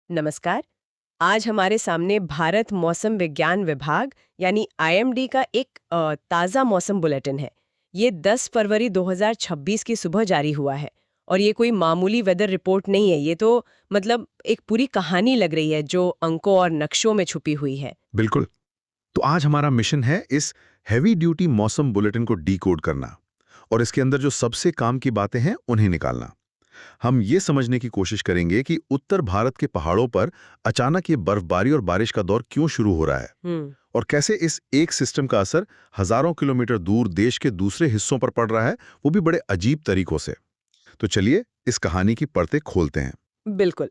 नमस्कार। आज हमारे सामने भारत मौसम विज्ञान विभाग यानी आईएमडी का एक ताज़ा मौसम बुलेटिन है। ये 10 फरवरी 2026 की सुबह जारी हुआ है और ये कोई मामूली वेदर रिपोर्ट नहीं है। ये तो मतलब एक पूरी कहानी लग रही है जो अंकों और नक्शों में छुपी हुई है। बिल्कुल। तो आज हमारा मिशन है इस हैवी ड्यूटी मौसम बुलेटिन को डीकोड करना और इसके अंदर जो सबसे काम की बातें हैं उन्हें निकालना। हम ये समझने की कोशिश करेंगे कि उत्तर भारत के पहाड़ों पर अचानक ये बर्फबारी और बारिश का दौर क्यों शुरू हो रहा है और कैसे इस एक सिस्टम का असर हजारों किलोमीटर दूर देश के दूसरे हिस्सों पर पड़ रहा है, वो भी बड़े अजीब तरीकों से। तो चलिए इस कहानी की परतें खोलते हैं। बिल्कुल।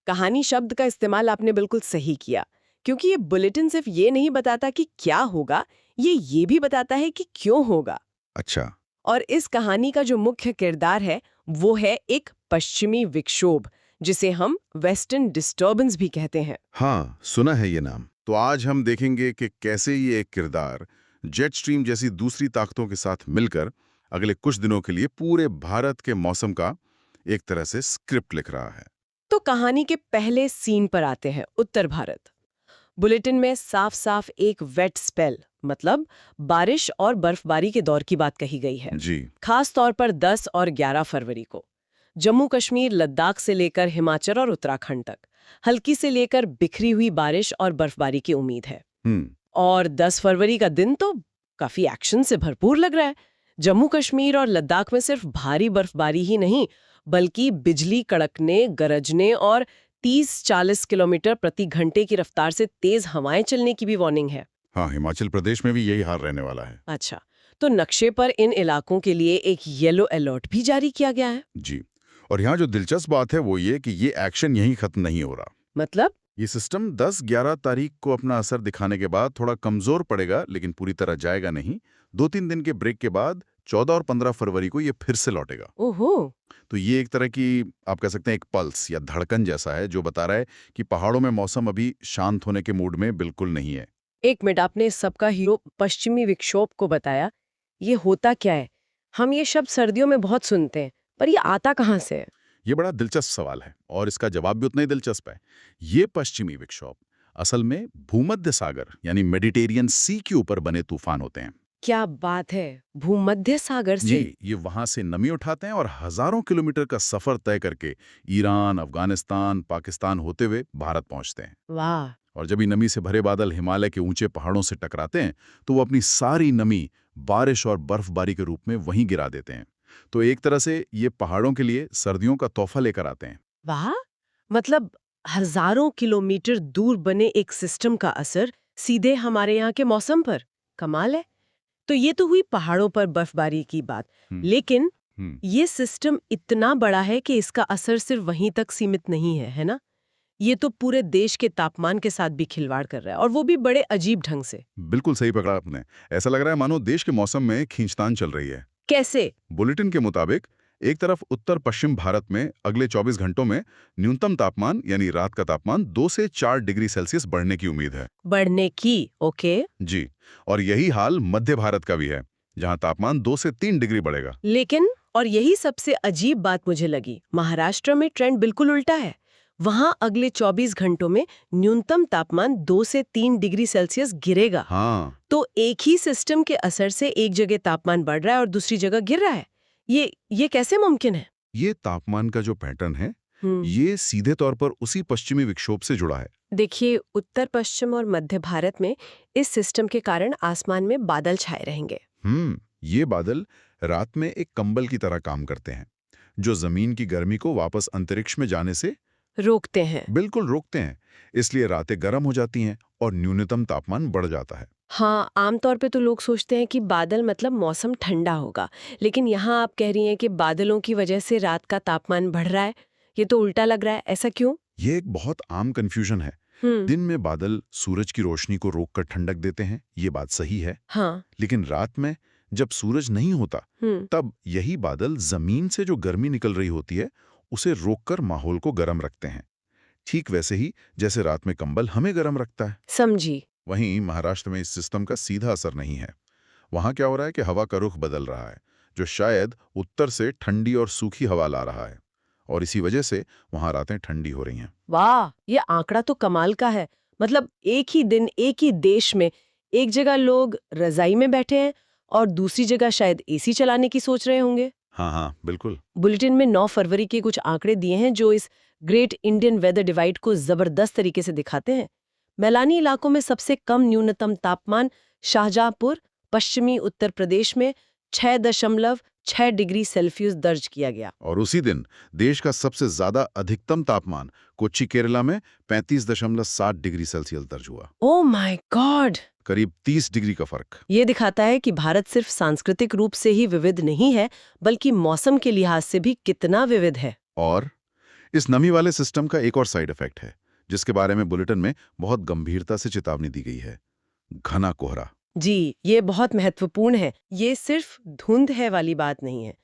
कहानी शब्द का इस्तेमाल आपने बिल्कुल सही किया, क्योंकि ये बुलेटिन सिर्फ ये नहीं बताता कि क्या होगा, ये भी बताता है कि क्यों होगा। अच्छा। और इस कहानी का जो मुख्य किरदार है वो है एक पश्चिमी विक्षोभ, जिसे हम वेस्टर्न डिस्टर्बेंस भी कहते हैं। हाँ, सुना है ये नाम। तो आज हम देखेंगे कि कैसे ये एक किरदार जेट स्ट्रीम जैसी दूसरी ताकतों के साथ मिलकर अगले कुछ दिनों के लिए पूरे भारत के मौसम का एक तरह से स्क्रिप्ट लिख रहा है। तो कहानी के पहले सीन पर आते हैं, उत्तर भारत। बुलेटिन में साफ साफ एक वेट स्पेल मतलब बारिश और बर्फबारी के दौर की बात कही गई है। जी। खास तौर पर 10 और 11 फरवरी को जम्मू कश्मीर, लद्दाख से लेकर हिमाचल और उत्तराखंड तक हल्की से लेकर बिखरी हुई बारिश और बर्फबारी की उम्मीद है। हम्म। और 10 फरवरी का दिन तो काफी एक्शन से भरपूर लग रहा है। जम्मू कश्मीर और लद्दाख में सिर्फ भारी बर्फबारी ही नहीं, बल्कि बिजली कड़कने, गरजने और 30-40 किलोमीटर प्रति घंटे की रफ्तार से तेज हवाएं चलने की भी वार्निंग है। हाँ, हिमाचल प्रदेश में भी यही हाल रहने वाला है। अच्छा, तो नक्शे पर इन इलाकों के लिए एक येलो अलर्ट भी जारी किया गया है। जी। और यहाँ जो दिलचस्प बात है वो ये कि ये एक्शन यहीं खत्म नहीं हो रहा। मतलब ये सिस्टम 10-11 तारीख को अपना असर दिखाने के बाद थोड़ा कमजोर पड़ेगा, लेकिन पूरी तरह जाएगा नहीं। 2-3 दिन के ब्रेक के बाद 14 और 15 फरवरी को ये फिर से लौटेगा। ओहो। तो ये एक तरह की, आप कह सकते हैं, एक पल्स या धड़कन जैसा है जो बता रहा है कि पहाड़ों में मौसम अभी शांत होने के मूड में बिल्कुल नहीं है। एक मिनट, आपने सबका हीरो पश्चिमी विक्षोभ को बताया। ये होता क्या है? हम ये शब्द सर्दियों में बहुत सुनते हैं, पर ये आता कहाँ से है? ये बड़ा दिलचस्प सवाल है और इसका जवाब भी उतना ही दिलचस्प है। ये पश्चिमी विक्षोभ असल में भूमध्य सागर यानी मेडिटेरियन सी के ऊपर बने तूफान होते हैं। क्या बात है! भूमध्य सागर जी, से? ये वहां से नमी उठाते हैं और हजारों किलोमीटर का सफर तय करके ईरान, अफगानिस्तान, पाकिस्तान होते हुए भारत पहुंचते हैं। वाह! और जब ये नमी से भरे बादल हिमालय के ऊंचे पहाड़ों से टकराते हैं तो वो अपनी सारी नमी बारिश और बर्फबारी के रूप में वहीं गिरा देते हैं। तो एक तरह से ये पहाड़ों के लिए सर्दियों का तोहफा लेकर आते हैं। वाह! मतलब हजारों किलोमीटर दूर बने एक सिस्टम का असर सीधे हमारे यहाँ के मौसम पर। कमाल है। तो ये तो हुई पहाड़ों पर बर्फबारी की बात। हम्म। लेकिन हम्म। ये सिस्टम इतना बड़ा है कि इसका असर सिर्फ वहीं तक सीमित नहीं है ना? ये तो पूरे देश के तापमान के साथ भी खिलवाड़ कर रहा है, और वो भी बड़े अजीब ढंग से। बिल्कुल सही पकड़ा आपने। ऐसा लग रहा है मानो देश के मौसम में खींचतान चल रही है। कैसे? बुलेटिन के मुताबिक एक तरफ उत्तर पश्चिम भारत में अगले 24 घंटों में न्यूनतम तापमान यानी रात का तापमान 2 से 4 डिग्री सेल्सियस बढ़ने की उम्मीद है। बढ़ने की? ओके। जी। और यही हाल मध्य भारत का भी है, जहां तापमान 2 से 3 डिग्री बढ़ेगा। लेकिन और यही सबसे अजीब बात मुझे लगी, महाराष्ट्र में ट्रेंड बिल्कुल उल्टा है। वहां अगले 24 घंटों में न्यूनतम तापमान 2 से 3 डिग्री सेल्सियस गिरेगा। हाँ। तो एक ही सिस्टम के असर से एक जगह तापमान बढ़ रहा है और दूसरी जगह गिर रहा है। ये कैसे मुमकिन है? ये तापमान का जो पैटर्न है, हम्म। ये सीधे तौर पर उसी पश्चिमी विक्षोभ से जुड़ा है। देखिए, उत्तर पश्चिम और मध्य भारत में इस सिस्टम के कारण आसमान में बादल छाए रहेंगे। ये बादल रात में एक कंबल की तरह काम करते हैं, जो जमीन की गर्मी को वापस अंतरिक्ष में जाने से रोकते हैं। बिल्कुल रोकते हैं। इसलिए रातें गर्म हो जाती हैं और न्यूनतम तापमान बढ़ जाता है। हाँ, आमतौर पे तो लोग सोचते हैं कि बादल मतलब मौसम ठंडा होगा, लेकिन यहाँ आप कह रही हैं कि बादलों की वजह से रात का तापमान बढ़ रहा है। ये तो उल्टा लग रहा है, ऐसा क्यों? ये एक बहुत आम कंफ्यूजन है। हम्म। दिन में बादल सूरज की रोशनी को रोककर ठंडक देते हैं, ये बात सही है। हाँ। लेकिन रात में जब सूरज नहीं होता, तब यही बादल जमीन से जो गर्मी निकल रही होती है उसे रोककर माहौल को गर्म रखते हैं। ठीक वैसे ही जैसे रात में कंबल हमें गर्म रखता है। समझी। वहीं महाराष्ट्र में इस सिस्टम का सीधा असर नहीं है। वहां क्या हो रहा है कि हवा का रुख बदल रहा है, जो शायद उत्तर से ठंडी और सूखी हवा ला रहा है। और इसी वजह से वहां रातें ठंडी हो रही हैं। वाह, ये आंकड़ा तो कमाल का है। मतलब एक ही दिन एक ही देश में एक जगह लोग रजाई में बैठे हैं और दूसरी जगह शायद एसी चलाने की सोच रहे होंगे। हाँ हाँ, बिल्कुल। बुलेटिन में 9 फरवरी के कुछ आंकड़े दिए हैं जो इस ग्रेट इंडियन वेदर डिवाइड को जबरदस्त तरीके से दिखाते हैं। मैदानी इलाकों में सबसे कम न्यूनतम तापमान शाहजहांपुर, पश्चिमी उत्तर प्रदेश में 6.6 डिग्री सेल्सियस दर्ज किया गया। और उसी दिन देश का सबसे ज्यादा अधिकतम तापमान कोच्चि केरला में 35.7 डिग्री सेल्सियस दर्ज हुआ। Oh my God! करीब 30 डिग्री का फर्क। ये दिखाता है कि भारत सिर्फ सांस्कृतिक रूप से ही विविध नहीं है, बल्कि मौसम के लिहाज से भी कितना विविध है। और इस नमी वाले सिस्टम का एक और साइड इफेक्ट है, जिसके बारे में बुलेटिन में बहुत गंभीरता से चेतावनी दी गई है। घना कोहरा। जी, ये बहुत महत्वपूर्ण है। ये सिर्फ धुंध है वाली बात नहीं है।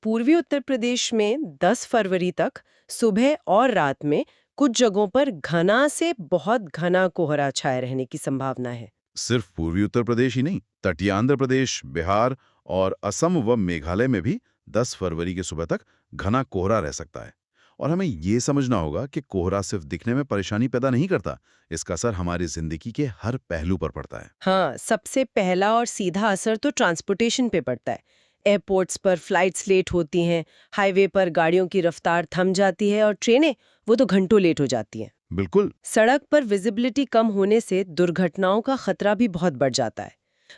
पूर्वी उत्तर प्रदेश में 10 फरवरी तक सुबह और रात में कुछ जगहों पर घना से बहुत घना कोहरा छाए रहने की संभावना है। सिर्फ पूर्वी उत्तर प्रदेश ही नहीं, तटीय आंध्र प्रदेश, बिहार और असम व मेघालय में भी 10 फरवरी की सुबह तक घना कोहरा रह सकता है। और हमें ये समझना होगा कि कोहरा सिर्फ दिखने में परेशानी पैदा नहीं करता, इसका असर हमारी जिंदगी के हर पहलू पर पड़ता है। हाँ, सबसे पहला और सीधा असर तो ट्रांसपोर्टेशन पे पड़ता है। एयरपोर्ट्स पर फ्लाइट्स लेट होती हैं, हाईवे पर गाड़ियों की रफ्तार थम जाती है और ट्रेनें वो तो घंटों लेट हो जाती हैं। बिल्कुल। सड़क पर विजिबिलिटी कम होने से दुर्घटनाओं का खतरा भी बहुत बढ़ जाता है।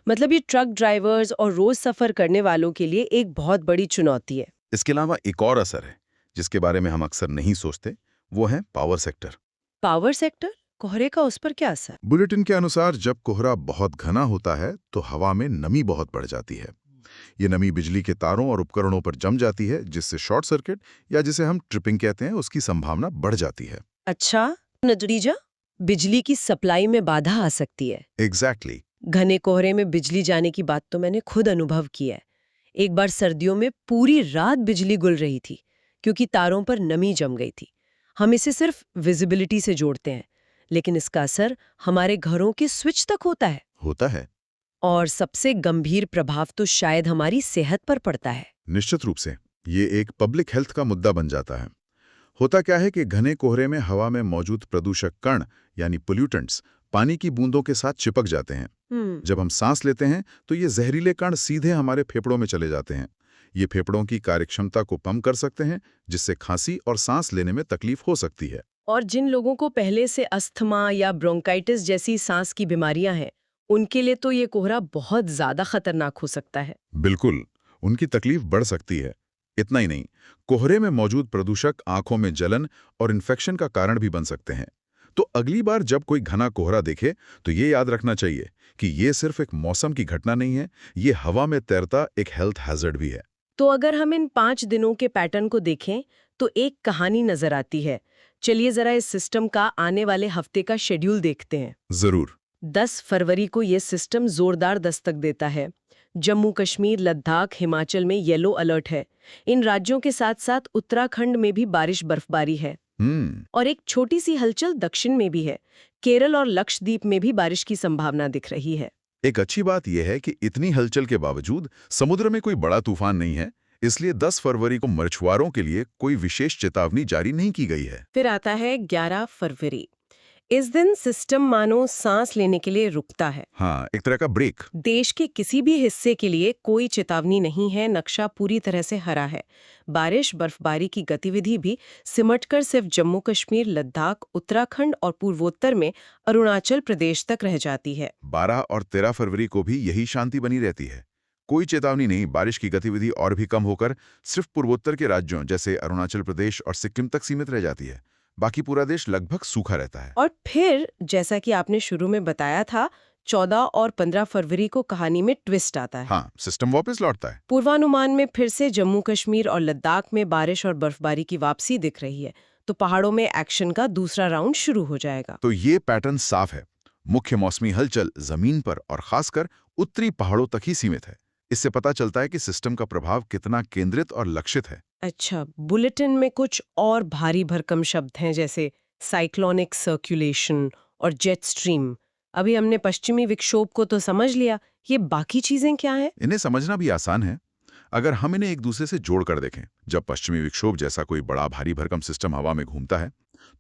मतलब ये ट्रक ड्राइवर्स और रोज सफर करने वालों के लिए एक बहुत बड़ी चुनौती है। इसके अलावा एक और असर है जिसके बारे में हम अक्सर नहीं सोचते, वो है पावर सेक्टर। Power sector? कोहरे का उस पर क्या असर? बुलेटिन के अनुसार जब कोहरा बहुत घना होता है तो हवा में नमी बहुत बढ़ जाती है। ये नमी बिजली के तारों और उपकरणों पर जम जाती है, जिससे शॉर्ट सर्किट या जिसे हम ट्रिपिंग कहते हैं उसकी संभावना बढ़ जाती है। अच्छा, नतीजा? बिजली की सप्लाई में बाधा आ सकती है। एग्जैक्टली। घने कोहरे में बिजली जाने की बात तो मैंने खुद अनुभव की है। एक बार सर्दियों में पूरी रात बिजली गुल रही थी क्योंकि तारों पर नमी जम गई थी। हम इसे सिर्फ विजिबिलिटी से जोड़ते हैं, लेकिन इसका असर हमारे घरों के स्विच तक होता है। होता है। और सबसे गंभीर प्रभाव तो शायद हमारी सेहत पर पड़ता है। निश्चित रूप से ये एक पब्लिक हेल्थ का मुद्दा बन जाता है। होता क्या है कि घने कोहरे में हवा में मौजूद प्रदूषक कण यानी पोल्यूटेंट्स पानी की बूंदों के साथ चिपक जाते हैं। जब हम सांस लेते हैं तो ये जहरीले कण सीधे हमारे फेफड़ों में चले जाते हैं। ये फेफड़ों की कार्यक्षमता को कम कर सकते हैं, जिससे खांसी और सांस लेने में तकलीफ हो सकती है। और जिन लोगों को पहले से अस्थमा या ब्रोंकाइटिस जैसी सांस की बीमारियां हैं, उनके लिए तो ये कोहरा बहुत ज्यादा खतरनाक हो सकता है। बिल्कुल, उनकी तकलीफ बढ़ सकती है। इतना ही नहीं, कोहरे में मौजूद प्रदूषक आंखों में जलन और इन्फेक्शन का कारण भी बन सकते हैं। तो अगली बार जब कोई घना कोहरा देखे तो ये याद रखना चाहिए कि ये सिर्फ एक मौसम की घटना नहीं है, ये हवा में तैरता एक हेल्थ हैजर्ड भी है। तो अगर हम इन 5 दिनों के पैटर्न को देखें तो एक कहानी नजर आती है। चलिए जरा इस सिस्टम का आने वाले हफ्ते का शेड्यूल देखते हैं। जरूर। 10 फरवरी को ये सिस्टम जोरदार दस्तक देता है। जम्मू कश्मीर, लद्दाख, हिमाचल में येलो अलर्ट है। इन राज्यों के साथ साथ उत्तराखंड में भी बारिश बर्फबारी है। और एक छोटी सी हलचल दक्षिण में भी है। केरल और लक्षद्वीप में भी बारिश की संभावना दिख रही है। एक अच्छी बात यह है कि इतनी हलचल के बावजूद समुद्र में कोई बड़ा तूफान नहीं है, इसलिए 10 फरवरी को मछुआरों के लिए कोई विशेष चेतावनी जारी नहीं की गई है। फिर आता है 11 फरवरी। इस दिन सिस्टम मानो सांस लेने के लिए रुकता है। हाँ, एक तरह का ब्रेक। देश के किसी भी हिस्से के लिए कोई चेतावनी नहीं है, नक्शा पूरी तरह से हरा है। बारिश बर्फबारी की गतिविधि भी सिमटकर सिर्फ जम्मू कश्मीर, लद्दाख, उत्तराखंड और पूर्वोत्तर में अरुणाचल प्रदेश तक रह जाती है। 12 और 13 फरवरी को भी यही शांति बनी रहती है। कोई चेतावनी नहीं, बारिश की गतिविधि और भी कम होकर सिर्फ पूर्वोत्तर के राज्यों जैसे अरुणाचल प्रदेश और सिक्किम तक सीमित रह जाती है। बाकी पूरा देश लगभग सूखा रहता है। और फिर जैसा कि आपने शुरू में बताया था, 14 और 15 फरवरी को कहानी में ट्विस्ट आता है। हाँ, सिस्टम वापस लौटता है। पूर्वानुमान में फिर से जम्मू कश्मीर और लद्दाख में बारिश और बर्फबारी की वापसी दिख रही है, तो पहाड़ों में एक्शन का दूसरा राउंड शुरू हो जाएगा। तो ये पैटर्न साफ है। मुख्य मौसमी हलचल जमीन पर और खासकर उत्तरी पहाड़ों तक ही सीमित है। इससे पता चलता है कि सिस्टम का प्रभाव कितना केंद्रित और लक्षित है। अच्छा, बुलेटिन में कुछ और भारी भरकम शब्द हैं जैसे साइक्लोनिक सर्कुलेशन और जेट स्ट्रीम। अभी हमने पश्चिमी विक्षोभ को तो समझ लिया, ये बाकी चीजें क्या हैं? इन्हें समझना भी आसान है। अगर हम इन्हें एक दूसरे से जोड़कर देखें, जब पश्चिमी विक्षोभ जैसा कोई बड़ा भारी भरकम सिस्टम हवा में घूमता है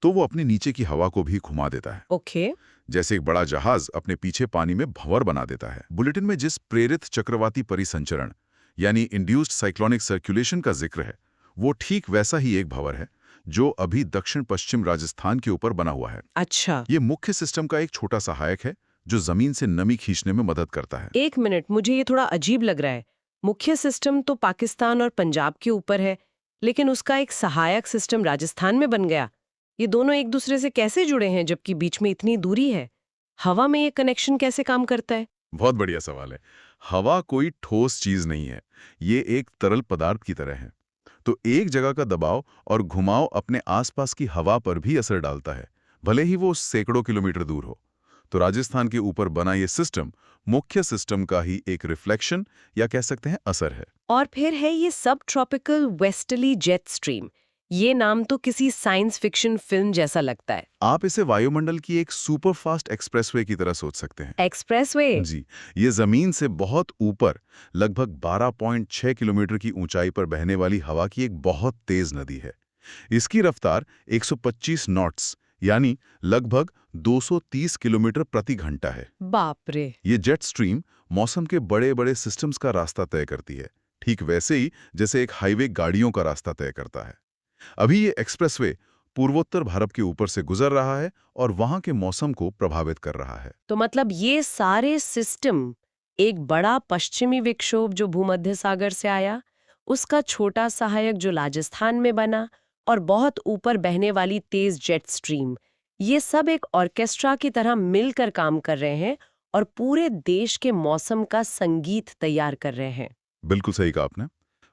तो वो अपने नीचे की हवा को भी घुमा देता है। ओके। जैसे एक बड़ा जहाज अपने पीछे पानी में भंवर बना देता है। बुलेटिन में जिस प्रेरित चक्रवाती परिसंचरण यानी इंड्यूस्ड साइक्लोनिक सर्कुलेशन का जिक्र है, वो ठीक वैसा ही एक भंवर है जो अभी दक्षिण पश्चिम राजस्थान के ऊपर बना हुआ है। अच्छा। ये मुख्य सिस्टम का एक छोटा सहायक है जो जमीन से नमी खींचने में मदद करता है। एक मिनट, मुझे ये थोड़ा अजीब लग रहा है। मुख्य सिस्टम तो पाकिस्तान और पंजाब के ऊपर है, लेकिन उसका एक सहायक सिस्टम राजस्थान में बन गया। ये दोनों एक दूसरे से कैसे जुड़े हैं जबकि बीच में इतनी दूरी है? हवा में ये कनेक्शन कैसे काम करता है? बहुत बढ़िया सवाल है। हवा कोई ठोस चीज नहीं है, ये एक तरल पदार्थ की तरह है। तो एक जगह का दबाव और घुमाव अपने आसपास की हवा पर भी असर डालता है, भले ही वो सैकड़ों किलोमीटर दूर हो। तो राजस्थान के ऊपर बना ये सिस्टम मुख्य सिस्टम का ही एक रिफ्लेक्शन या कह सकते हैं असर है। और फिर है ये सब ट्रॉपिकल वेस्टर्ली जेट स्ट्रीम। ये नाम तो किसी साइंस फिक्शन फिल्म जैसा लगता है। आप इसे वायुमंडल की एक सुपरफास्ट एक्सप्रेसवे की तरह सोच सकते हैं। एक्सप्रेसवे? जी, ये जमीन से बहुत ऊपर लगभग 12.6 किलोमीटर की ऊंचाई पर बहने वाली हवा की एक बहुत तेज नदी है। इसकी रफ्तार 125 नॉट्स यानी लगभग 230 किलोमीटर प्रति घंटा है। बाप रे। ये जेट स्ट्रीम मौसम के बड़े बड़े सिस्टम्स का रास्ता तय करती है, ठीक वैसे ही जैसे एक हाईवे गाड़ियों का रास्ता तय करता है। अभी ये एक्सप्रेसवे पूर्वोत्तर भारत के ऊपर से गुजर रहा है और वहां के मौसम को प्रभावित कर रहा है। तो मतलब ये सारे सिस्टम एक बड़ा पश्चिमी विक्षोभ जो भूमध्य सागर से आया, उसका छोटा सहायक जो राजस्थान में बना, और बहुत ऊपर बहने वाली तेज जेट स्ट्रीम, ये सब एक ऑर्केस्ट्रा की तरह मिलकर काम कर रहे हैं और पूरे देश के मौसम का संगीत तैयार कर रहे हैं। बिल्कुल सही कहा आपने।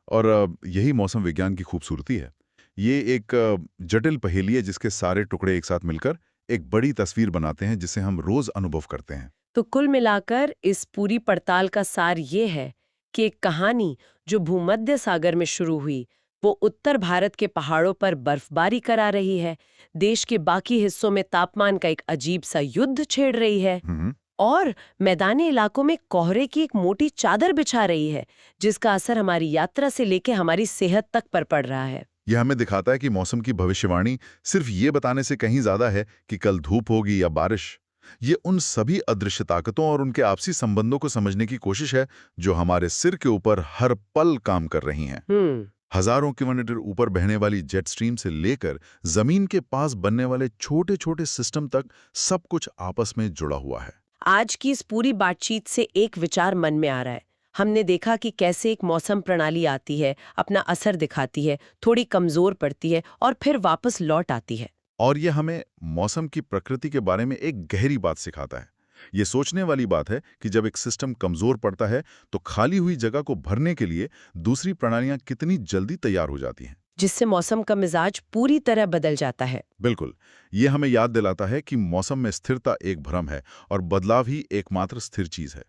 और यही मौसम विज्ञान की खूबसूरती है। ये एक जटिल पहेली है जिसके सारे टुकड़े एक साथ मिलकर एक बड़ी तस्वीर बनाते हैं जिसे हम रोज अनुभव करते हैं। तो कुल मिलाकर इस पूरी पड़ताल का सार ये है कि एक कहानी जो भूमध्य सागर में शुरू हुई, वो उत्तर भारत के पहाड़ों पर बर्फबारी करा रही है, देश के बाकी हिस्सों में तापमान का एक अजीब सा युद्ध छेड़ रही है, और मैदानी इलाकों में कोहरे की एक मोटी चादर बिछा रही है, जिसका असर हमारी यात्रा से लेकर हमारी सेहत तक पर पड़ रहा है। यह हमें दिखाता है कि मौसम की भविष्यवाणी सिर्फ ये बताने से कहीं ज्यादा है कि कल धूप होगी या बारिश। ये उन सभी अदृश्य ताकतों और उनके आपसी संबंधों को समझने की कोशिश है जो हमारे सिर के ऊपर हर पल काम कर रही हैं। हजारों किलोमीटर ऊपर बहने वाली जेट स्ट्रीम से लेकर जमीन के पास बनने वाले छोटे छोटे सिस्टम तक सब कुछ आपस में जुड़ा हुआ है। आज की इस पूरी बातचीत से एक विचार मन में आ रहा है। हमने देखा कि कैसे एक मौसम प्रणाली आती है, अपना असर दिखाती है, थोड़ी कमजोर पड़ती है और फिर वापस लौट आती है। और ये हमें मौसम की प्रकृति के बारे में एक गहरी बात सिखाता है। ये सोचने वाली बात है कि जब एक सिस्टम कमजोर पड़ता है तो खाली हुई जगह को भरने के लिए दूसरी प्रणालियां कितनी जल्दी तैयार हो जाती हैं, जिससे मौसम का मिजाज पूरी तरह बदल जाता है। बिल्कुल। ये हमें याद दिलाता है कि मौसम में स्थिरता एक भ्रम है और बदलाव ही एकमात्र स्थिर चीज है।